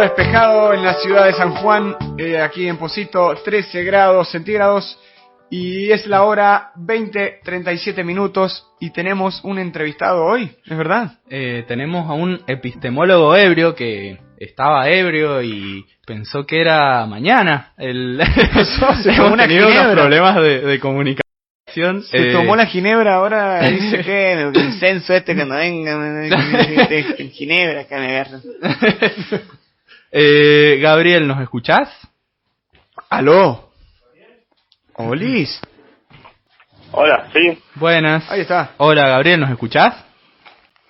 despejado en la ciudad de San Juan, aquí en Pocito, 13 grados centígrados, y es la hora 20:37 y tenemos un entrevistado hoy, ¿es verdad? Tenemos a un epistemólogo ebrio que estaba ebrio y pensó que era mañana. Se tomó una tenido ginebra. unos problemas de comunicación. Se tomó la ginebra, ahora dice que el censo cuando venga, ginebra, acá me agarran. Gabriel, ¿nos escuchás? ¿Aló? ¿Olis? Hola, sí. Buenas. Ahí está. Hola, Gabriel, ¿nos escuchás?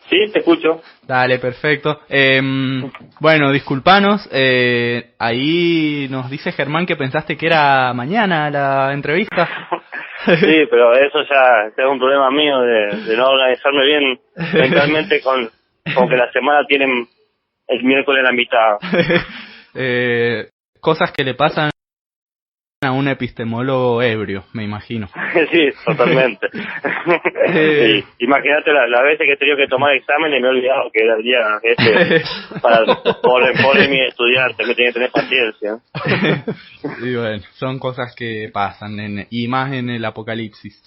Sí, te escucho. Dale, perfecto. Bueno, disculpanos. Ahí nos dice Germán que pensaste que era mañana la entrevista. Sí, pero eso ya es un problema mío de no organizarme bien mentalmente con que la semana tienen el miércoles la mitad. Cosas que le pasan a un epistemólogo ebrio, me imagino. Sí, totalmente. Sí, imagínate las veces que he tenido que tomar exámenes y me he olvidado que era el día por mi estudiante, que tiene que tener paciencia. Y bueno, son cosas que pasan, y más en el apocalipsis.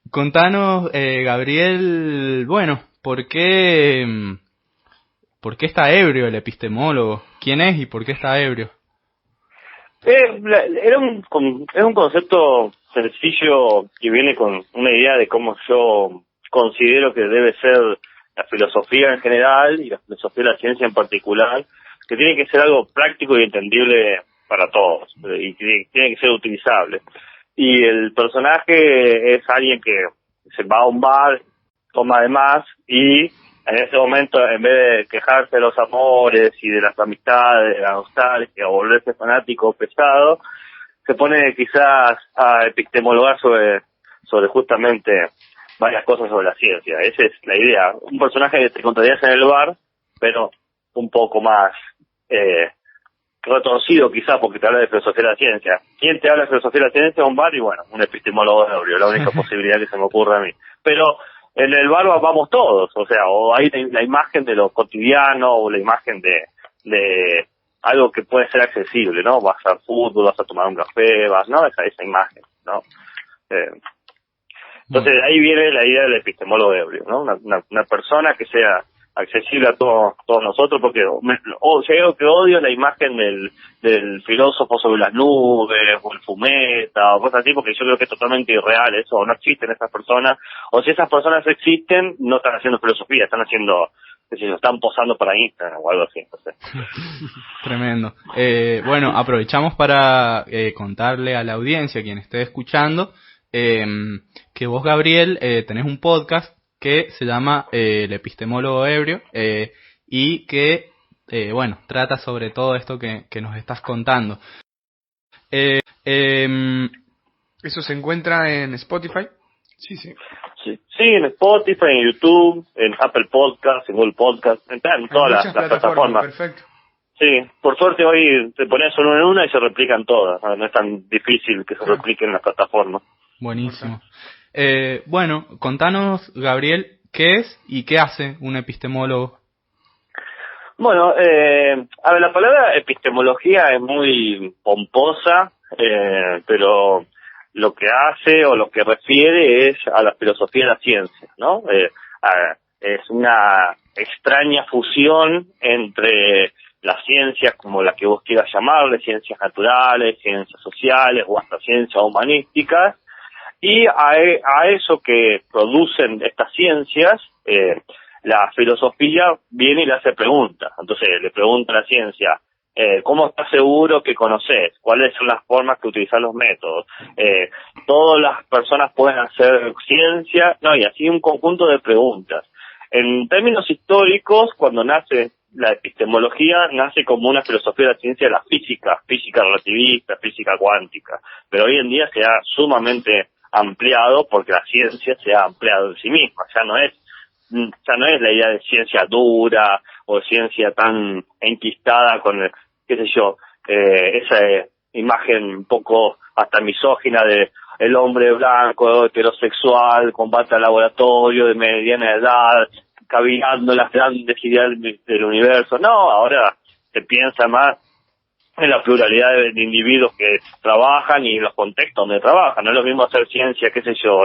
Contanos, Gabriel, bueno, ¿por qué está ebrio el epistemólogo? ¿Quién es y por qué está ebrio? Es un concepto sencillo que viene con una idea de cómo yo considero que debe ser la filosofía en general y la filosofía de la ciencia en particular, que tiene que ser algo práctico y entendible para todos y que tiene que ser utilizable. Y el personaje es alguien que se va a un bar, toma de más y en ese momento, en vez de quejarse de los amores y de las amistades, de la nostalgia, o volverse fanático pesado, se pone quizás a epistemologar sobre justamente varias cosas sobre la ciencia. Esa es la idea. Un personaje que te encontrarías en el bar, pero un poco más retorcido quizás porque te habla de filosofía de la ciencia. ¿Quién te habla de filosofía de la ciencia? Un bar y bueno, un epistemólogo ebrio, la única posibilidad que se me ocurre a mí. Pero en el bar vamos todos, o sea, o hay la imagen de lo cotidiano o la imagen de algo que puede ser accesible, ¿no? Vas al fútbol, vas a tomar un café, ¿no? Esa imagen, ¿no? Entonces ahí viene la idea del epistemólogo ebrio, ¿no? Una persona que sea accesible a todos nosotros, porque si hay algo que odio es la imagen del filósofo sobre las nubes, o el fumeta, o cosas así, porque yo creo que es totalmente irreal eso, o no existen esas personas, o si esas personas existen, no están haciendo filosofía, están haciendo, qué sé yo, están posando para Instagram o algo así, entonces. Tremendo. Bueno, aprovechamos para contarle a la audiencia, quien esté escuchando, que vos, Gabriel, tenés un podcast que se llama El epistemólogo ebrio, y que, bueno, trata sobre todo esto que nos estás contando. ¿Eso se encuentra en Spotify? Sí. Sí, en Spotify, en YouTube, en Apple Podcast, en Google Podcast, en todas las plataformas. Perfecto. Sí, por suerte hoy te pones solo en una y se replican todas, no es tan difícil que se repliquen en las plataformas. Buenísimo. Bueno, contanos, Gabriel, ¿qué es y qué hace un epistemólogo? Bueno, a ver, la palabra epistemología es muy pomposa, pero lo que hace o lo que refiere es a la filosofía de la ciencia, ¿no? Es una extraña fusión entre las ciencias como la que vos quieras llamarle, ciencias naturales, ciencias sociales o hasta ciencias humanísticas, y a eso que producen estas ciencias, la filosofía viene y le hace preguntas. Entonces le pregunta a la ciencia, ¿cómo estás seguro que conoces? ¿Cuáles son las formas que utilizar los métodos? ¿Todas las personas pueden hacer ciencia? No, y así un conjunto de preguntas. En términos históricos, cuando nace la epistemología, nace como una filosofía de la ciencia de la física relativista, física cuántica, pero hoy en día se ha sumamente ampliado porque la ciencia se ha ampliado en sí misma, ya no es la idea de ciencia dura o ciencia tan enquistada con, qué sé yo, esa imagen un poco hasta misógina de el hombre blanco, heterosexual, combate al laboratorio, de mediana edad, cavilando las grandes ideas del universo. No, ahora se piensa más en la pluralidad de individuos que trabajan y en los contextos donde trabajan. No es lo mismo hacer ciencia, qué sé yo,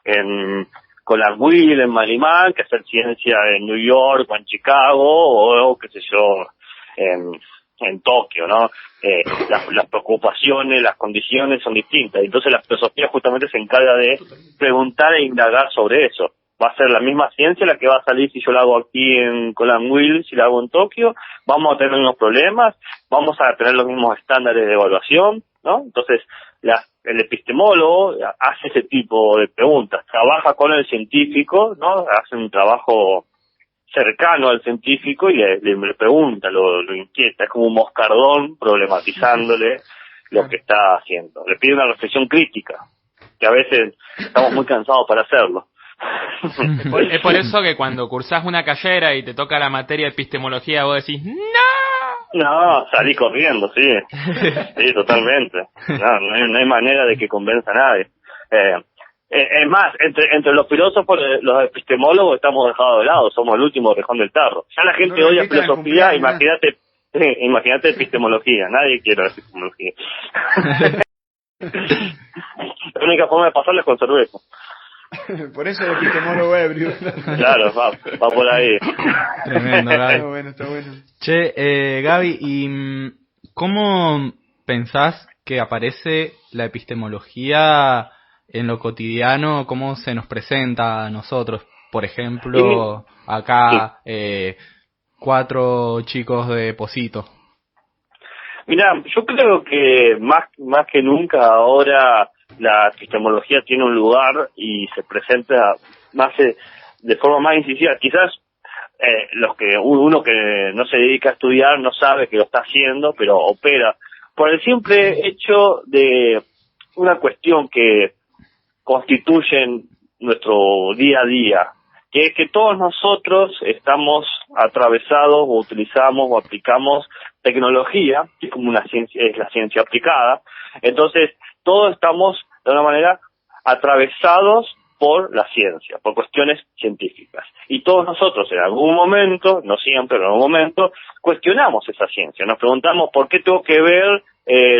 en Colanguil, en Malimán, que hacer ciencia en New York o en Chicago o qué sé yo, en Tokio, ¿no? Las preocupaciones, las condiciones son distintas. Entonces la filosofía justamente se encarga de preguntar e indagar sobre eso. Va a ser la misma ciencia la que va a salir si yo la hago aquí en Colanguil, si la hago en Tokio, vamos a tener unos problemas, vamos a tener los mismos estándares de evaluación, ¿no? Entonces, el epistemólogo hace ese tipo de preguntas, trabaja con el científico, ¿no? Hace un trabajo cercano al científico y le pregunta, lo inquieta, es como un moscardón problematizándole lo que está haciendo. Le pide una reflexión crítica, que a veces estamos muy cansados para hacerlo. Es por eso que cuando cursás una carrera y te toca la materia de epistemología, vos decís, ¡no! No, salí corriendo, sí. Sí, totalmente. No hay manera de que convenza a nadie. Es más, entre los filósofos, los epistemólogos estamos dejados de lado, somos el último rejón del tarro. Ya la gente odia filosofía, imagínate epistemología, nadie quiere la epistemología. La única forma de pasarla es con cerveza. Por eso el epistemólogo ebrio. Claro, va por ahí. Tremendo, Gaby. Está bueno. Che, Gaby, ¿y cómo pensás que aparece la epistemología en lo cotidiano? ¿Cómo se nos presenta a nosotros? Por ejemplo, acá, 4 chicos de Posito. Mira, yo creo que más que nunca ahora la epistemología tiene un lugar y se presenta más de forma más incisiva. Quizás uno que no se dedica a estudiar no sabe que lo está haciendo, pero opera por el simple hecho de una cuestión que constituye nuestro día a día, que es que todos nosotros estamos atravesados o utilizamos o aplicamos tecnología, que es como una ciencia, es la ciencia aplicada. Entonces, todos estamos de una manera atravesados por la ciencia, por cuestiones científicas. Y todos nosotros en algún momento, no siempre, pero en algún momento, cuestionamos esa ciencia. Nos preguntamos por qué tengo que ver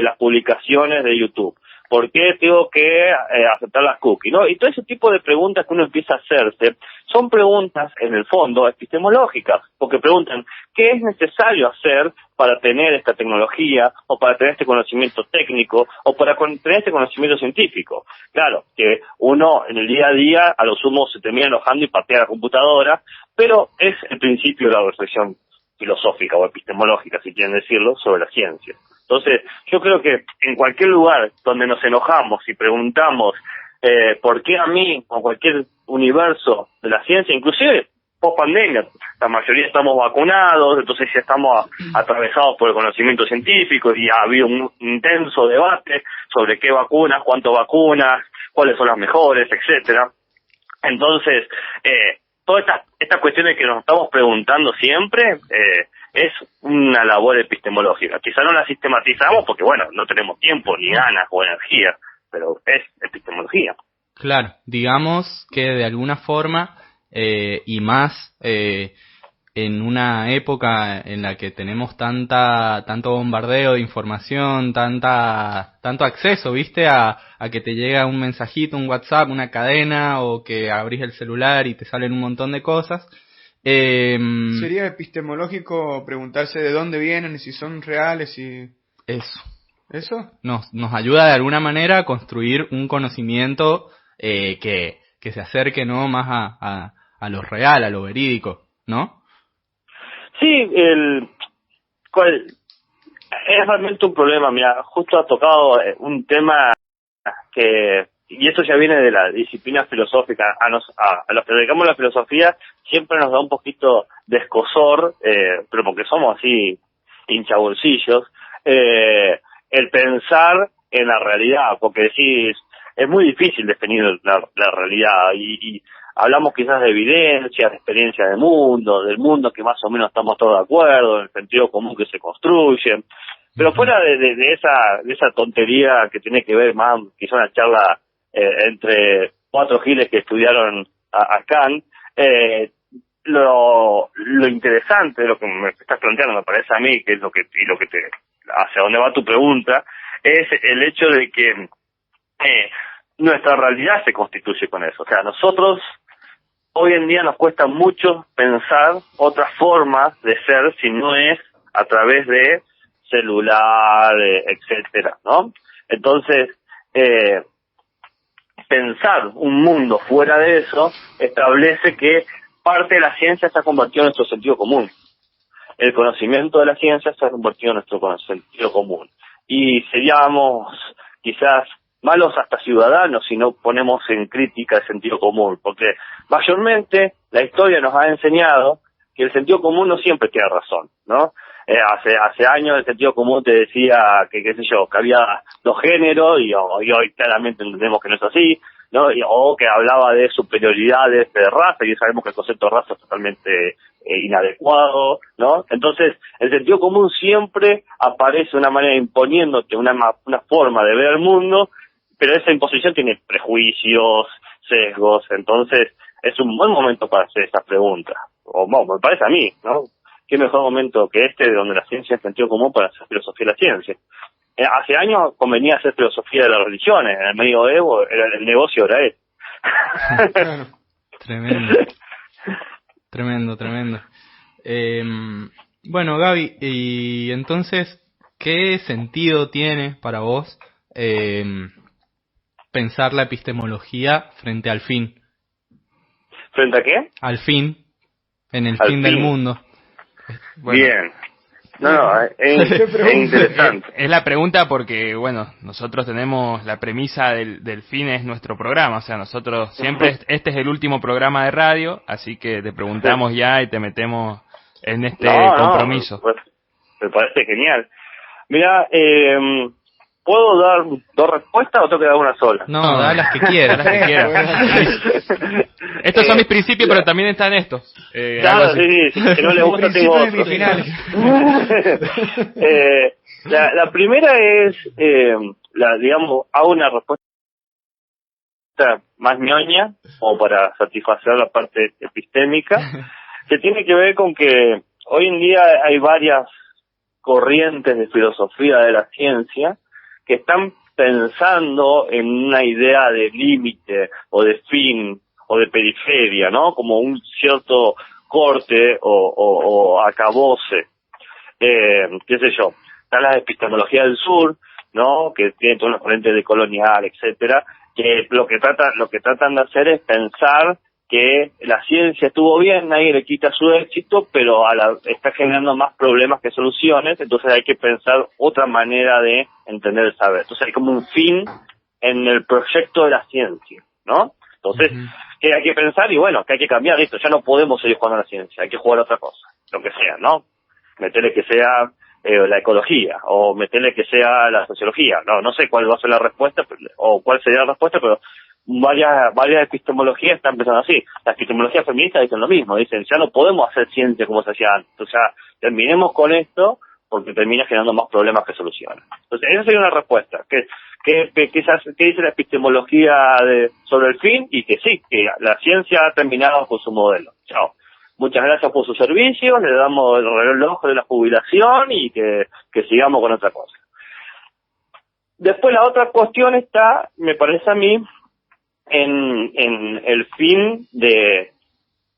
las publicaciones de YouTube. ¿Por qué tengo que aceptar las cookies? ¿No? Y todo ese tipo de preguntas que uno empieza a hacerse son preguntas, en el fondo, epistemológicas, porque preguntan, ¿qué es necesario hacer para tener esta tecnología, o para tener este conocimiento técnico, o para tener este conocimiento científico? Claro, que uno en el día a día, a lo sumo, se termina enojando y patea la computadora, pero es el principio de la reflexión filosófica o epistemológica, si quieren decirlo, sobre la ciencia. Entonces, yo creo que en cualquier lugar donde nos enojamos y preguntamos por qué a mí, o cualquier universo de la ciencia, inclusive post pandemia, la mayoría estamos vacunados, entonces ya estamos atravesados por el conocimiento científico y ha habido un intenso debate sobre qué vacunas, cuántas vacunas, cuáles son las mejores, etcétera. Entonces, todas estas cuestiones que nos estamos preguntando siempre, es una labor epistemológica. Quizá no la sistematizamos porque, bueno, no tenemos tiempo, ni ganas o energía, pero es epistemología. Claro, digamos que de alguna forma, y más en una época en la que tenemos tanto bombardeo de información, tanto acceso, ¿viste? A que te llega un mensajito, un WhatsApp, una cadena, o que abrís el celular y te salen un montón de cosas. Sería epistemológico preguntarse de dónde vienen y si son reales y... ¿Eso? Nos ayuda de alguna manera a construir un conocimiento que se acerque, ¿no?, más a lo real, a lo verídico, ¿no? Sí, es realmente un problema. Mira, justo ha tocado un tema que, y esto ya viene de la disciplina filosófica, a los que dedicamos a la filosofía siempre nos da un poquito de escozor, pero porque somos así hinchabolsillos, el pensar en la realidad, porque decís, es muy difícil definir la realidad, y hablamos quizás de evidencias, de experiencia del mundo que más o menos estamos todos de acuerdo, en el sentido común que se construye, pero fuera de esa tontería que tiene que ver más, quizás una charla entre 4 giles que estudiaron a Kant, lo interesante de lo que me estás planteando, me parece a mí, que es lo que hacia dónde va tu pregunta, es el hecho de que nuestra realidad se constituye con eso. O sea, nosotros hoy en día nos cuesta mucho pensar otras formas de ser si no es a través de celular, etcétera, ¿no? Entonces, pensar un mundo fuera de eso establece que parte de la ciencia se ha convertido en nuestro sentido común. El conocimiento de la ciencia se ha convertido en nuestro sentido común. Y seríamos quizás malos hasta ciudadanos si no ponemos en crítica el sentido común, porque mayormente la historia nos ha enseñado que el sentido común no siempre tiene razón, ¿no? Hace años el sentido común te decía que, qué sé yo, que había dos géneros y hoy claramente entendemos que no es así, ¿no? O que hablaba de superioridades de raza y sabemos que el concepto de raza es totalmente inadecuado, ¿no? Entonces, el sentido común siempre aparece de una manera imponiéndote una forma de ver el mundo, pero esa imposición tiene prejuicios, sesgos, entonces es un buen momento para hacer esas preguntas. O bueno, me parece a mí, ¿no? Qué mejor momento que este, de donde la ciencia es sentido común, para hacer filosofía de la ciencia. Hace años convenía hacer filosofía de las religiones, en el medioevo el negocio era ese. Tremendo. Bueno, Gaby, y entonces, ¿qué sentido tiene para vos pensar la epistemología frente al fin? ¿Frente a qué? Al fin, en el fin del mundo. Bueno. Bien. Es interesante. Es la pregunta porque, bueno, nosotros tenemos la premisa del fin es nuestro programa, o sea, nosotros siempre, este es el último programa de radio, así que te preguntamos ya y te metemos en este compromiso. No, me parece genial. Mira, ¿puedo dar dos respuestas o tengo que dar una sola? No, da las que quieras. Estos son mis principios, pero también están estos. Claro, sí, si no les gusta tengo otro. La primera es, digamos, hago una respuesta más ñoña, o para satisfacer la parte epistémica, que tiene que ver con que hoy en día hay varias corrientes de filosofía de la ciencia que están pensando en una idea de límite o de fin o de periferia, ¿no? Como un cierto corte o acabose. Qué sé yo, está la epistemología del sur, ¿no? Que tiene todas las corrientes de colonial, etcétera, que lo que tratan de hacer es pensar que la ciencia estuvo bien, nadie le quita su éxito, pero está generando más problemas que soluciones, entonces hay que pensar otra manera de entender el saber. Entonces hay como un fin en el proyecto de la ciencia, ¿no? Entonces, ¿qué hay que pensar? Y bueno, que hay que cambiar esto, ya no podemos seguir jugando a la ciencia, hay que jugar a otra cosa, lo que sea, ¿no? Meterle que sea la ecología, o meterle que sea la sociología, no sé cuál va a ser la respuesta, o cuál sería la respuesta, pero varias epistemologías están pensando así. La epistemología feminista dicen lo mismo, dicen ya no podemos hacer ciencia como se hacía antes, o sea, terminemos con esto porque termina generando más problemas que soluciones. Entonces esa sería una respuesta, que dice la epistemología sobre el fin, y que sí, que la ciencia ha terminado con su modelo. Chao. Muchas gracias por sus servicios, le damos el reloj de la jubilación y que sigamos con otra cosa. Después la otra cuestión está, me parece a mí, en el fin en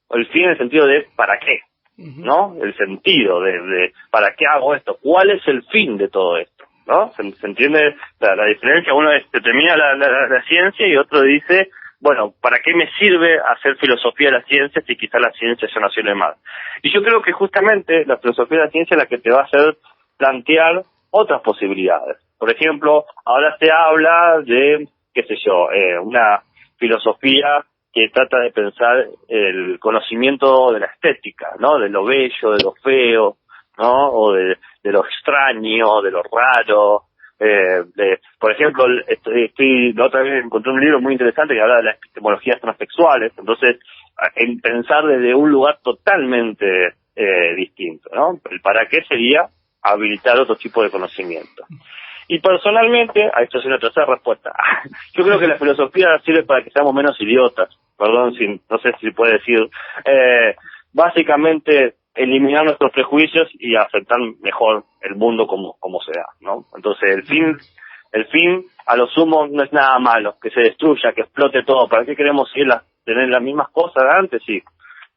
el sentido de ¿para qué? ¿No? El sentido de ¿para qué hago esto? ¿Cuál es el fin de todo esto? ¿No? ¿Se entiende la diferencia? Uno determina la ciencia y otro dice, bueno, ¿para qué me sirve hacer filosofía de la ciencia si quizás la ciencia ya no sirve más? Y yo creo que justamente la filosofía de la ciencia es la que te va a hacer plantear otras posibilidades. Por ejemplo, ahora se habla de, qué sé yo, una filosofía que trata de pensar el conocimiento de la estética, ¿no? De lo bello, de lo feo, ¿no? O de lo extraño, de lo raro. Por ejemplo, la otra vez encontré un libro muy interesante que habla de las epistemologías transexuales, entonces en pensar desde un lugar totalmente distinto, ¿no? El para qué sería habilitar otro tipo de conocimiento. Y personalmente, esto es una tercera respuesta, yo creo que la filosofía sirve para que seamos menos idiotas, perdón, no sé si puede decir, básicamente eliminar nuestros prejuicios y aceptar mejor el mundo como se da, ¿no? Entonces el fin a lo sumo no es nada malo, que se destruya, que explote todo. ¿Para qué queremos tener las mismas cosas de antes? Sí,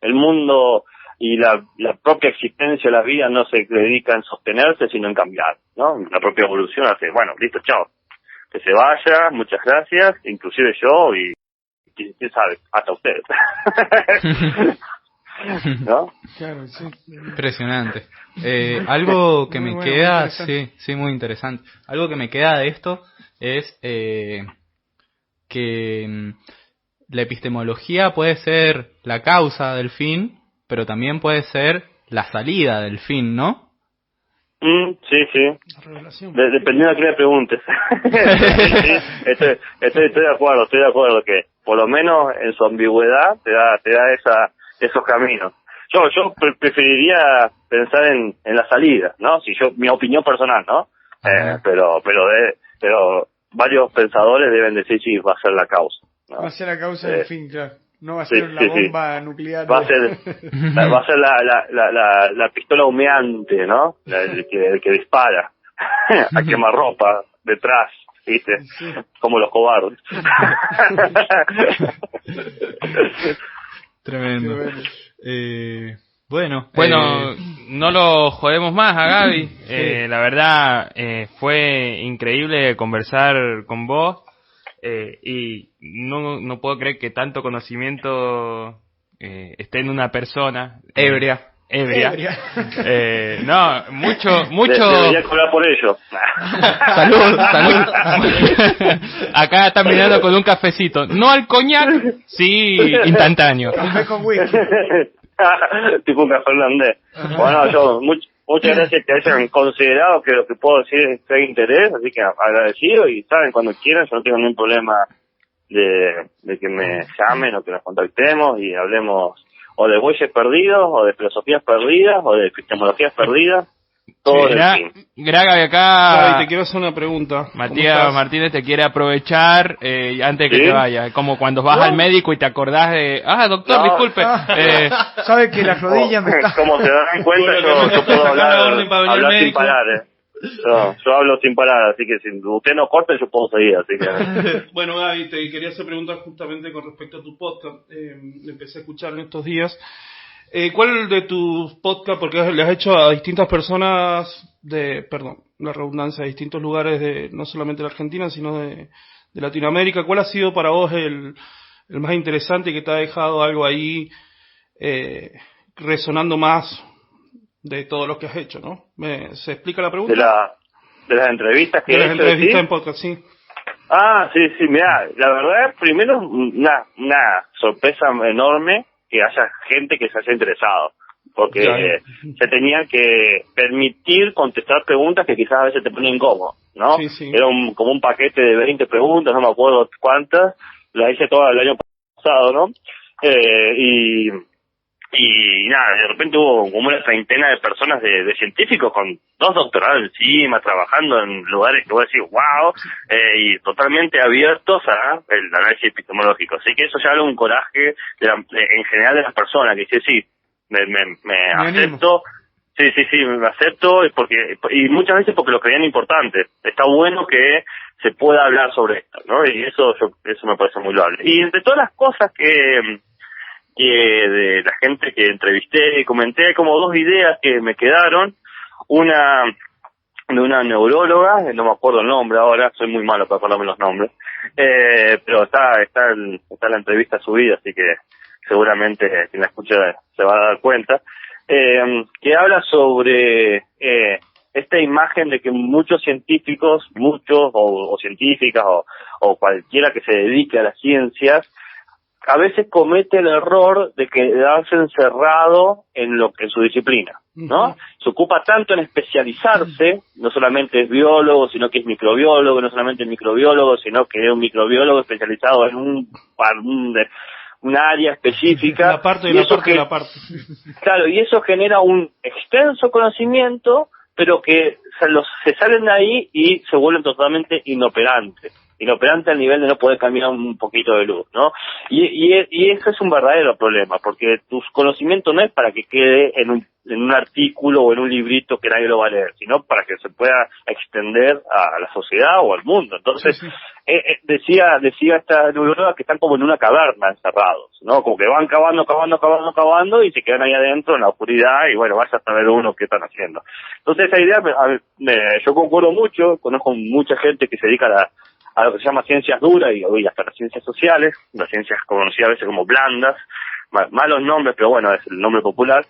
el mundo y la propia existencia de la vida no se dedica en sostenerse, sino en cambiar, ¿no? La propia evolución hace, bueno, listo, chao, que se vaya, muchas gracias, inclusive yo y quién sabe, hasta ustedes. ¿No? Claro, sí. Impresionante. Algo que Muy me bueno, queda, muy interesante. sí, muy interesante. Algo que me queda de esto es que la epistemología puede ser la causa del fin, pero también puede ser la salida del fin, ¿no? Sí, sí. La revelación. Dependiendo de quién le preguntes. Sí, estoy de acuerdo que por lo menos en su ambigüedad te da esos caminos. Yo preferiría pensar en la salida, ¿no? Mi opinión personal, ¿no? Pero varios pensadores deben decir si va a ser la causa, ¿no? Va a ser la causa del fin, claro. No va a sí, ser la sí, bomba nuclear. Va a ser la pistola humeante, ¿no? El que dispara a quemarropa detrás, ¿viste? Sí. Como los cobardes. Tremendo. Bueno, no lo jodemos más a Gaby. La verdad, fue increíble conversar con vos. Y no puedo creer que tanto conocimiento esté en una persona ebria. No, mucho. Debería cobrar por ello. Salud. Acá están mirando con un cafecito. No al coñac, sí instantáneo. Café con whisky. Tipo un café holandés. Bueno, muchas gracias que hayan considerado que lo que puedo decir es de interés, así que agradecido, y saben, cuando quieran, yo no tengo ningún problema de que me llamen o que nos contactemos y hablemos o de bueyes perdidos, o de filosofías perdidas, o de epistemologías perdidas, todo el fin. Gaby, acá Gaby, te quiero hacer una pregunta. Matías Martínez te quiere aprovechar antes de que te vayas, como cuando vas al médico y te acordás de, doctor, disculpe. Sabe que la rodilla me está... Como se dan cuenta, yo puedo hablar sin parar, Yo hablo sin parar, así que si usted no corta, yo puedo seguir, así que... Bueno, Gaby, te quería hacer preguntas justamente con respecto a tu podcast. Empecé a escuchar en estos días. ¿Cuál de tus podcasts, porque le has hecho a distintas personas la redundancia, de distintos lugares no solamente de la Argentina, sino de Latinoamérica, cuál ha sido para vos el más interesante, que te ha dejado algo ahí resonando más de todo lo que has hecho, ¿no? ¿Se explica la pregunta? De las entrevistas que he hecho. De las entrevistas en podcast, sí. Sí, mirá, la verdad, primero, una sorpresa enorme que haya gente que se haya interesado, porque se tenía que permitir contestar preguntas que quizás a veces te ponen incómodo, ¿no? Sí. Era como un paquete de 20 preguntas, no me acuerdo cuántas, las hice todas el año pasado, ¿no? Y nada, de repente hubo como una treintena de personas de científicos con 2 doctorados encima, trabajando en lugares que voy a decir, wow, y totalmente abiertos a el análisis epistemológico. Así que eso ya habla un coraje en general de las personas, que dice, sí, me acepto, me acepto, y muchas veces porque lo creían importante. Está bueno que se pueda hablar sobre esto, ¿no? Y eso me parece muy loable. Y entre todas las cosas que de la gente que entrevisté y comenté, hay como 2 ideas que me quedaron. Una de una neuróloga, no me acuerdo el nombre ahora, soy muy malo para acordarme los nombres, pero está la entrevista subida, así que seguramente quien la escuche se va a dar cuenta, que habla sobre esta imagen de que muchos científicos, o científicas o cualquiera que se dedique a las ciencias, a veces comete el error de quedarse encerrado en su disciplina, ¿no? Se ocupa tanto en especializarse, no solamente es biólogo, sino que es microbiólogo, no solamente es microbiólogo, sino que es un microbiólogo especializado en un área específica. La parte de la parte de la parte. Claro, y eso genera un extenso conocimiento, pero que se salen de ahí y se vuelven totalmente inoperantes, inoperante al nivel de no poder cambiar un poquito de luz, ¿no? Y eso es un verdadero problema, porque tu conocimiento no es para que quede en un artículo o en un librito que nadie lo va a leer, sino para que se pueda extender a la sociedad o al mundo. Entonces, decía esta neuróloga que están como en una caverna encerrados, ¿no? Como que van cavando y se quedan ahí adentro en la oscuridad y bueno, vaya a saber uno qué están haciendo. Entonces esa idea, yo concuerdo mucho, conozco mucha gente que se dedica a lo que se llama ciencias duras y hasta las ciencias sociales, las ciencias conocidas a veces como blandas, malos nombres, pero bueno, es el nombre popular,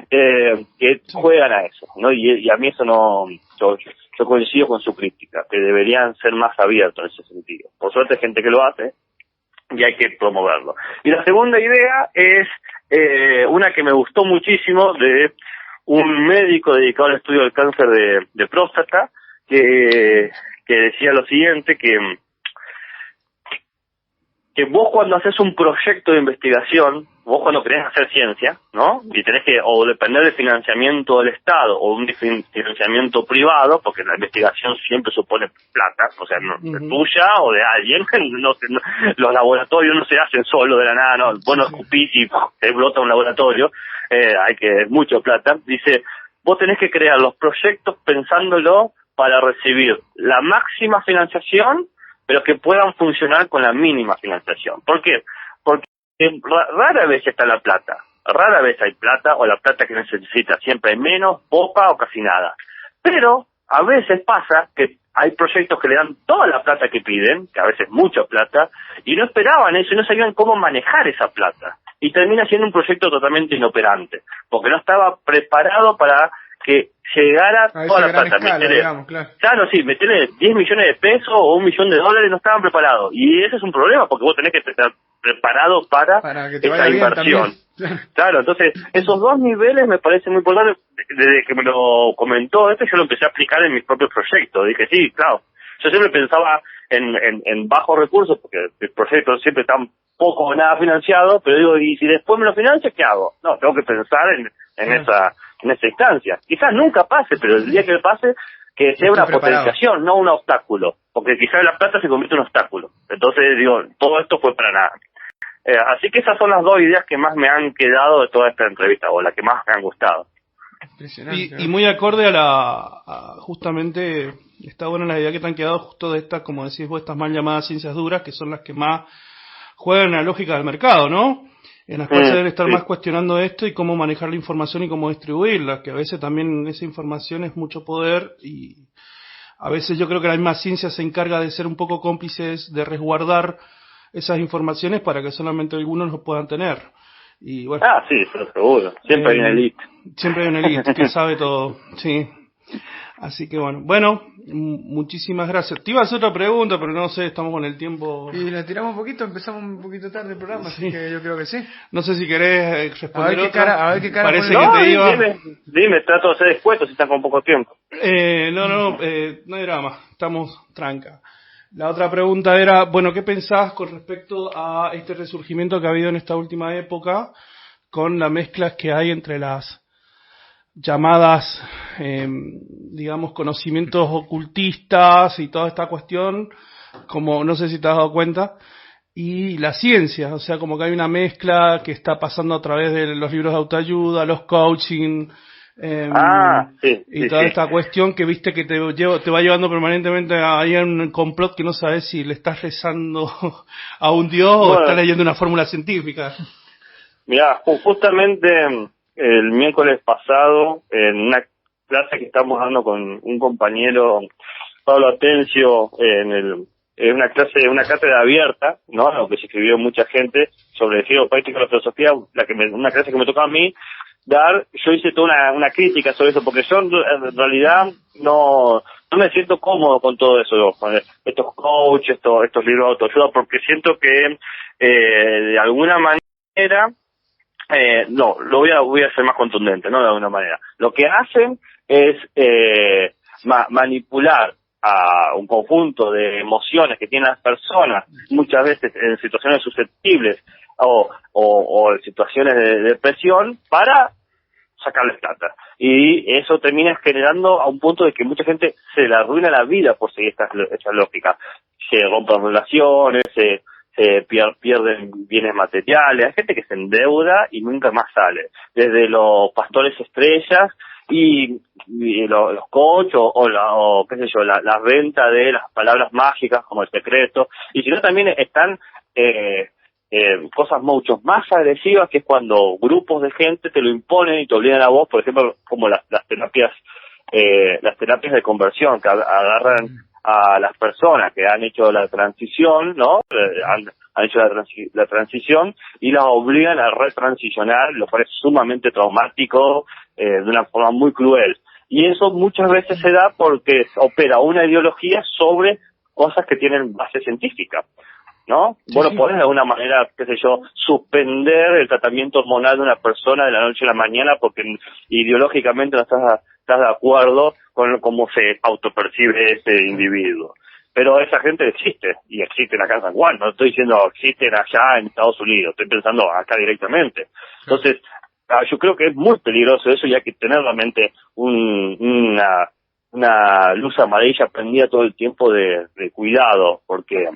que juegan a eso, ¿no? Y a mí eso no, yo coincido con su crítica, que deberían ser más abiertos en ese sentido. Por suerte hay gente que lo hace y hay que promoverlo. Y la segunda idea es una que me gustó muchísimo, de un médico dedicado al estudio del cáncer de próstata, que decía lo siguiente, que vos cuando haces un proyecto de investigación, vos cuando querés hacer ciencia, ¿no? Y tenés que o depender del financiamiento del Estado o un financiamiento privado, porque la investigación siempre supone plata, o sea, no tuya o de alguien, los laboratorios no se hacen solo de la nada, no, vos no escupís y te brota un laboratorio, hay que mucho plata. Dice, vos tenés que crear los proyectos pensándolo para recibir la máxima financiación, pero que puedan funcionar con la mínima financiación. ¿Por qué? Porque rara vez está la plata. Rara vez hay plata o la plata que necesita. Siempre hay menos, poca o casi nada. Pero a veces pasa que hay proyectos que le dan toda la plata que piden, que a veces mucha plata, y no esperaban eso y no sabían cómo manejar esa plata. Y termina siendo un proyecto totalmente inoperante, porque no estaba preparado para que llegara toda la plata. Meterle 10 millones de pesos o $1 millón, no estaban preparados. Y ese es un problema, porque vos tenés que estar preparado para que te esa inversión. Claro, entonces, esos dos niveles me parecen muy importantes. Desde que me lo comentó yo lo empecé a aplicar en mis propios proyectos. Dije, sí, claro. Yo siempre pensaba en bajos recursos, porque el proyecto siempre está poco o nada financiado, pero digo, y si después me lo financia, ¿qué hago? No, tengo que pensar en esa instancia. Quizás nunca pase, pero el día que pase, que sea una potenciación, no un obstáculo, porque quizás la plata se convierte en un obstáculo. Entonces, digo, todo esto fue para nada. Así que esas son las dos ideas que más me han quedado de toda esta entrevista, o las que más me han gustado. Y muy acorde justamente, está buena la idea que te han quedado justo de estas, como decís vos, estas mal llamadas ciencias duras, que son las que más juegan en la lógica del mercado, ¿no? En las cuales se debe estar más cuestionando esto y cómo manejar la información y cómo distribuirla, que a veces también esa información es mucho poder y a veces yo creo que la misma ciencia se encarga de ser un poco cómplices, de resguardar esas informaciones para que solamente algunos lo puedan tener. Y bueno, sí, eso seguro. Siempre hay una elite. Siempre hay una elite que sabe todo, sí. Así que bueno, muchísimas gracias. Te iba a hacer otra pregunta, pero no sé, estamos con el tiempo. Y la tiramos un poquito, empezamos un poquito tarde el programa, así que yo creo que sí. No sé si querés responder a ver qué cara parece que te iba. Dime, trato de ser después si están con poco tiempo. No hay drama, estamos tranca. La otra pregunta era, bueno, ¿qué pensás con respecto a este resurgimiento que ha habido en esta última época con las mezclas que hay entre las llamadas, digamos, conocimientos ocultistas y toda esta cuestión, como no sé si te has dado cuenta, y la ciencia, o sea, como que hay una mezcla que está pasando a través de los libros de autoayuda, los coaching, y toda esta cuestión que viste que te va llevando permanentemente ahí en un complot que no sabes si le estás rezando a un dios o estás leyendo una fórmula científica. Mirá, justamente el miércoles pasado, en una clase que estamos dando con un compañero, Pablo Atencio, en una cátedra abierta, ¿no? Lo que se escribió mucha gente sobre el giro práctico de la filosofía, una clase que me tocó a mí dar, yo hice toda una crítica sobre eso, porque yo en realidad no me siento cómodo con todo eso, con estos coaches, estos libros de autoayuda, porque siento que de alguna manera voy a ser más contundente, ¿no? De alguna manera. Lo que hacen es manipular a un conjunto de emociones que tienen las personas, muchas veces en situaciones susceptibles o en situaciones de depresión, para sacarles plata. Y eso termina generando a un punto de que mucha gente se le arruina la vida por seguir esta lógica. se rompen relaciones, se pierden bienes materiales, hay gente que se endeuda y nunca más sale, desde los pastores estrellas y los coach o qué sé yo, la venta de las palabras mágicas como el secreto, y si no también están cosas mucho más agresivas, que es cuando grupos de gente te lo imponen y te obligan a vos, por ejemplo, como las terapias de conversión, que agarran a las personas que han hecho la transición, ¿no? Han hecho la transición y las obligan a retransicionar, lo cual es sumamente traumático, de una forma muy cruel. Y eso muchas veces se da porque opera una ideología sobre cosas que tienen base científica, ¿no? Sí, vos no podés de alguna manera, qué sé yo, suspender el tratamiento hormonal de una persona de la noche a la mañana porque ideológicamente no estás de acuerdo con cómo se autopercibe ese individuo. Pero esa gente existe, y existen acá en San Juan, no estoy diciendo existen allá en Estados Unidos, estoy pensando acá directamente. Entonces, yo creo que es muy peligroso eso, y hay que tener realmente una luz amarilla prendida todo el tiempo de cuidado, porque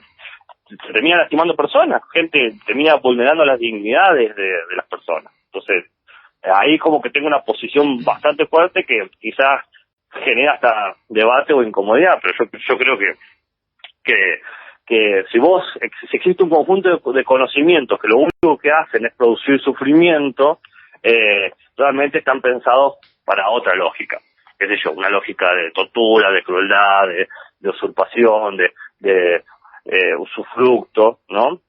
se termina lastimando personas, gente termina vulnerando las dignidades de las personas. Entonces, ahí como que tengo una posición bastante fuerte que quizás genera hasta debate o incomodidad, pero yo creo que si existe un conjunto de conocimientos que lo único que hacen es producir sufrimiento, realmente están pensados para otra lógica, qué sé yo, una lógica de tortura, de crueldad, de usurpación, de usufructo, ¿no?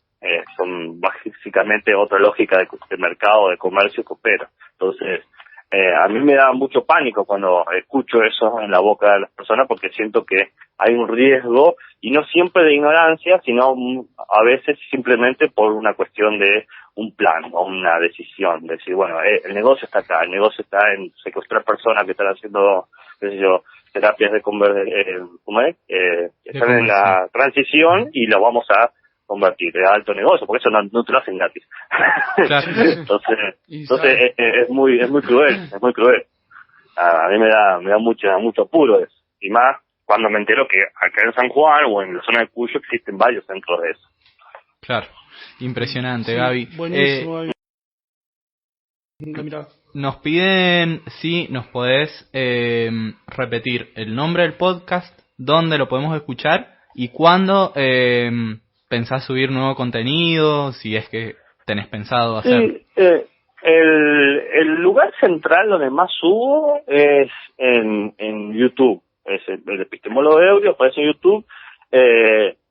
Son básicamente otra lógica de mercado, de comercio que opera. Entonces, a mí me da mucho pánico cuando escucho eso en la boca de las personas, porque siento que hay un riesgo, y no siempre de ignorancia, sino a veces simplemente por una cuestión de un plan o una decisión, de decir, bueno, el negocio está acá, el negocio está en secuestrar personas que están haciendo, qué sé yo, terapias de están en la transición y lo vamos a convertir de alto negocio, porque eso no te lo hacen gratis. Claro. entonces es muy cruel, es muy cruel. A mí me da mucho apuro eso, y más cuando me entero que acá en San Juan o en la zona de Cuyo existen varios centros de eso. Claro, impresionante, sí, Gaby. Buenísimo, Gaby. Nos piden si nos podés repetir el nombre del podcast, dónde lo podemos escuchar y cuándo pensás subir nuevo contenido, si es que tenés pensado hacer. Sí, el lugar central donde más subo es en YouTube, es el Epistemólogo Ebrio, aparece en YouTube,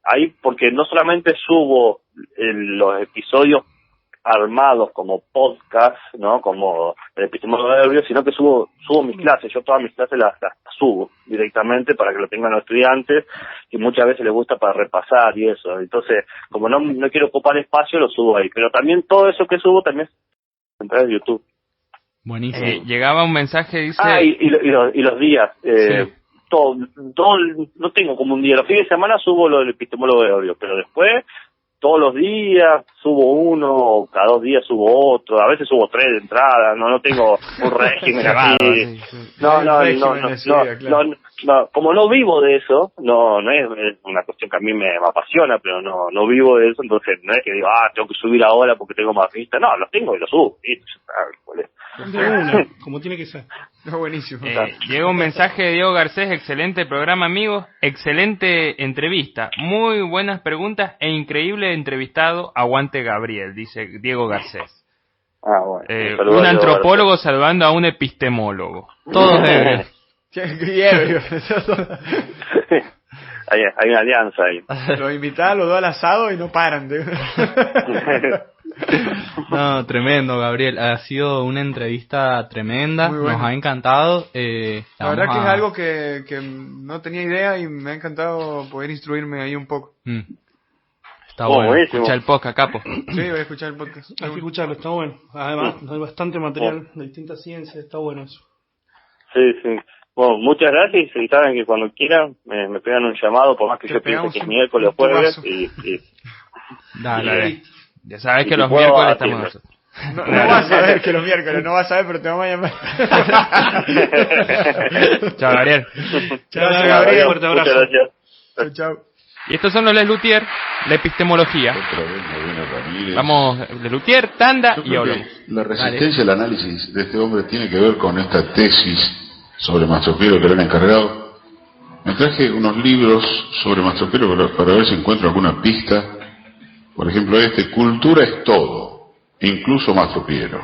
ahí porque no solamente subo los episodios armados como podcast, ¿no? Como el Epistemólogo Ebrio, sino que subo mis clases. Yo todas mis clases las subo directamente para que lo tengan los estudiantes, y muchas veces les gusta para repasar y eso. Entonces, como no quiero ocupar espacio, lo subo ahí. Pero también todo eso que subo también es en YouTube. Buenísimo. Llegaba un mensaje, dice... y los días. Sí. Todo, no tengo como un día. Los fines de semana subo lo del Epistemólogo Ebrio, pero después todos los días subo uno, cada 2 días subo otro, a veces subo 3 de entrada, no tengo un régimen así. No, como no vivo de eso, no es una cuestión que a mí me apasiona, pero no vivo de eso, entonces no es que digo, tengo que subir ahora porque tengo más vistas, no, los tengo y los subo, como tiene que ser. No, buenísimo. Llega un mensaje de Diego Garcés: excelente programa, amigos, excelente entrevista, muy buenas preguntas e increíble entrevistado, aguante Gabriel, dice Diego Garcés. Bueno, un antropólogo salvando a un epistemólogo. Todos ebrios. Hay una alianza ahí. Los invitados los dos al asado y no paran. No, tremendo, Gabriel. Ha sido una entrevista tremenda. Nos ha encantado. La verdad que es algo que no tenía idea y me ha encantado poder instruirme ahí un poco. Está bueno. Buenísimo. Escucha el podcast, capo. Sí, voy a escuchar el podcast. Hay que escucharlo, está bueno. Además, hay bastante material de distintas ciencias, está bueno eso. Sí. Bueno, muchas gracias, y saben que cuando quieran me pegan un llamado, por más que yo piense que es miércoles o jueves, y Dale. Ya sabes que los miércoles estamos nosotros. No vas a ver que los miércoles, no vas a ver, pero te vamos a llamar. Chao, Gabriel. Chao, Gabriel. Fuerte abrazo. Muchas gracias. Chao. Y estos son los Lelutier, la epistemología. Vamos, Lelutier, tanda y hablamos. La resistencia al análisis de este hombre tiene que ver con esta tesis sobre Mastro Piero que le han encargado. Me traje unos libros sobre Mastro Piero para ver si encuentro alguna pista. Por ejemplo, Cultura es todo, incluso Mastro Piero.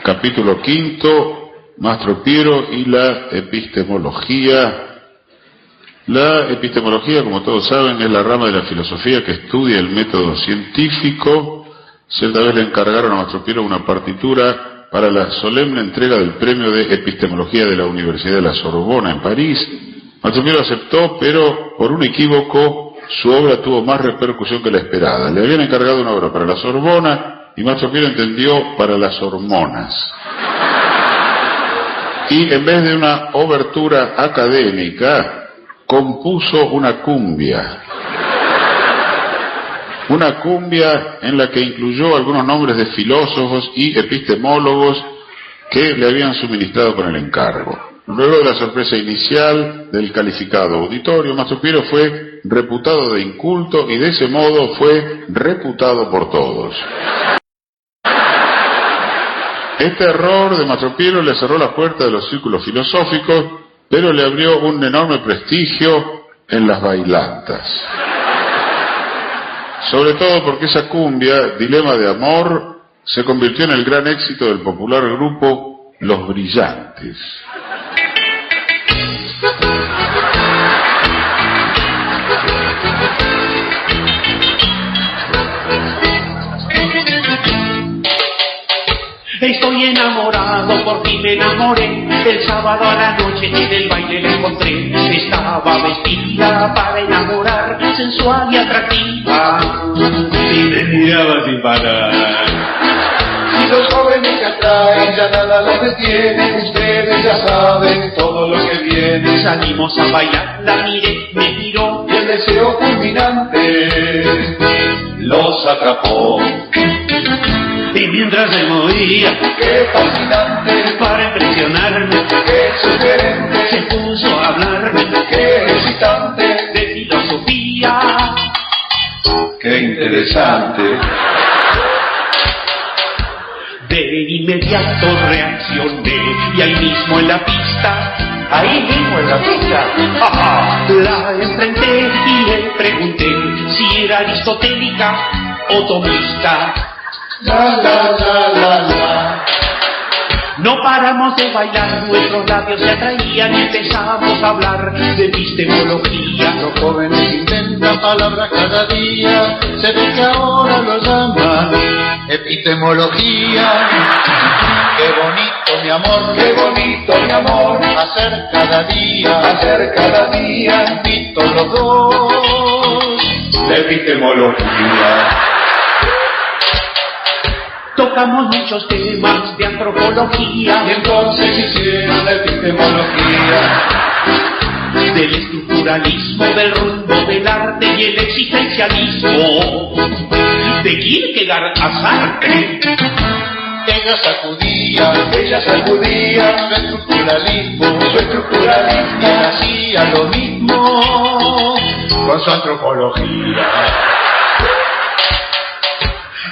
Capítulo 5, Mastro Piero y la epistemología. La epistemología, como todos saben, es la rama de la filosofía que estudia el método científico. Cierta vez le encargaron a Mastro Piero una partitura para la solemne entrega del premio de epistemología de la Universidad de la Sorbona en París. Mastro Piero aceptó, pero por un equívoco su obra tuvo más repercusión que la esperada. Le habían encargado una obra para la Sorbona y Mastro Piero entendió para las hormonas. Y en vez de una obertura académica, compuso una cumbia en la que incluyó algunos nombres de filósofos y epistemólogos que le habían suministrado con el encargo. Luego de la sorpresa inicial del calificado auditorio, Mastro Piero fue reputado de inculto y de ese modo fue reputado por todos. Este error de Mastro Piero le cerró la puerta de los círculos filosóficos, pero le abrió un enorme prestigio en las bailantas. Sobre todo porque esa cumbia, Dilema de Amor, se convirtió en el gran éxito del popular grupo Los Brillantes. Estoy enamorado, por fin me enamoré. El sábado a la noche en el baile la encontré. Estaba vestida para enamorar, sensual y atractiva, y me miraba sin parar. Y los jóvenes que atraen ya nada los detiene. Ustedes ya saben todo lo que viene. Salimos a bailar, la miré, me miró, Y el deseo culminante los atrapó. y mientras se movía, ¡Qué fascinante! para impresionarme, ¡Qué sugerente! se puso a hablarme ¡Qué excitante! de filosofía. ¡Qué interesante! De inmediato reaccioné y ahí mismo en la pista, la enfrenté y le pregunté si era aristotélica o tomista. La la la la la. No paramos de bailar, nuestros labios se atraían y empezamos a hablar de epistemología. Los jóvenes inventan palabras cada día, se ve que ahora lo llaman epistemología. Qué bonito mi amor, qué bonito mi amor, hacer cada día, invito los dos, la epistemología. Tocamos muchos temas de antropología, Y entonces hicieron la epistemología. del estructuralismo, del rumbo del arte y el existencialismo, de Kierkegaard a Sartre. Ella sacudía su estructuralismo, y hacía lo mismo con su antropología.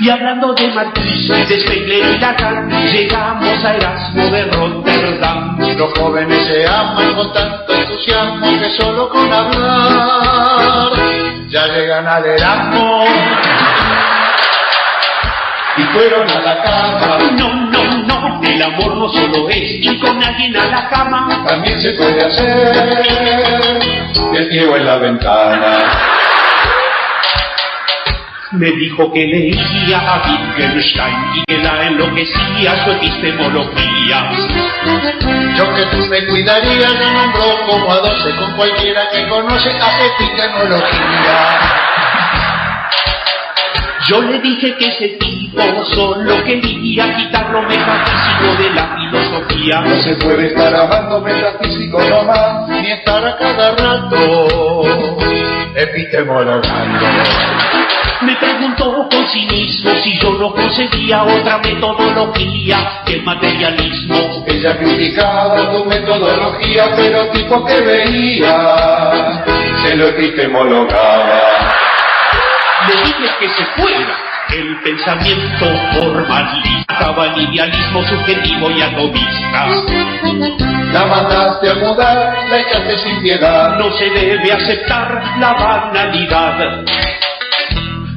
Y hablando de Marquis, de Spengler y Lacan, llegamos a Erasmo de Rotterdam. Los jóvenes se aman con tanto entusiasmo que solo con hablar ya llegan al Erasmo y fueron a la cama. No, el amor no solo es ir con alguien a la cama, También se puede hacer el ciego en la ventana. me dijo que leía a Wittgenstein y que la enloquecía su epistemología. Yo que tú me cuidaría, yo nombro como a 12 con cualquiera que conoce a epistemología. Yo le dije que ese tipo solo quería quitar lo metafísico de la filosofía. No se puede estar amando metafísico nomás, ni estar a cada rato epistemologando. Me preguntó con cinismo si yo no concebía otra metodología que el materialismo. Ella criticaba tu metodología, pero tipo que veía se lo epistemologaba. Le dije que se fuera el pensamiento formalista, el idealismo subjetivo y atomista. La mandaste a mudar, la echaste sin piedad. No se debe aceptar la banalidad.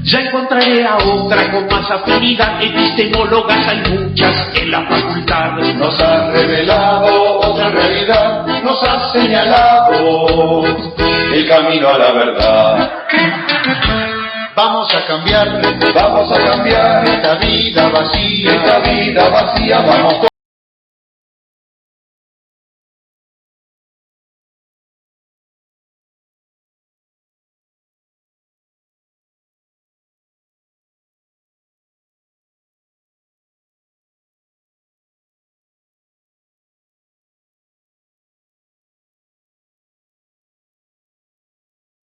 Ya encontraré a otra con más afinidad. Epistemólogas hay muchas en la facultad. Nos has revelado otra realidad, nos has señalado el camino a la verdad. Vamos a cambiar esta vida vacía, vamos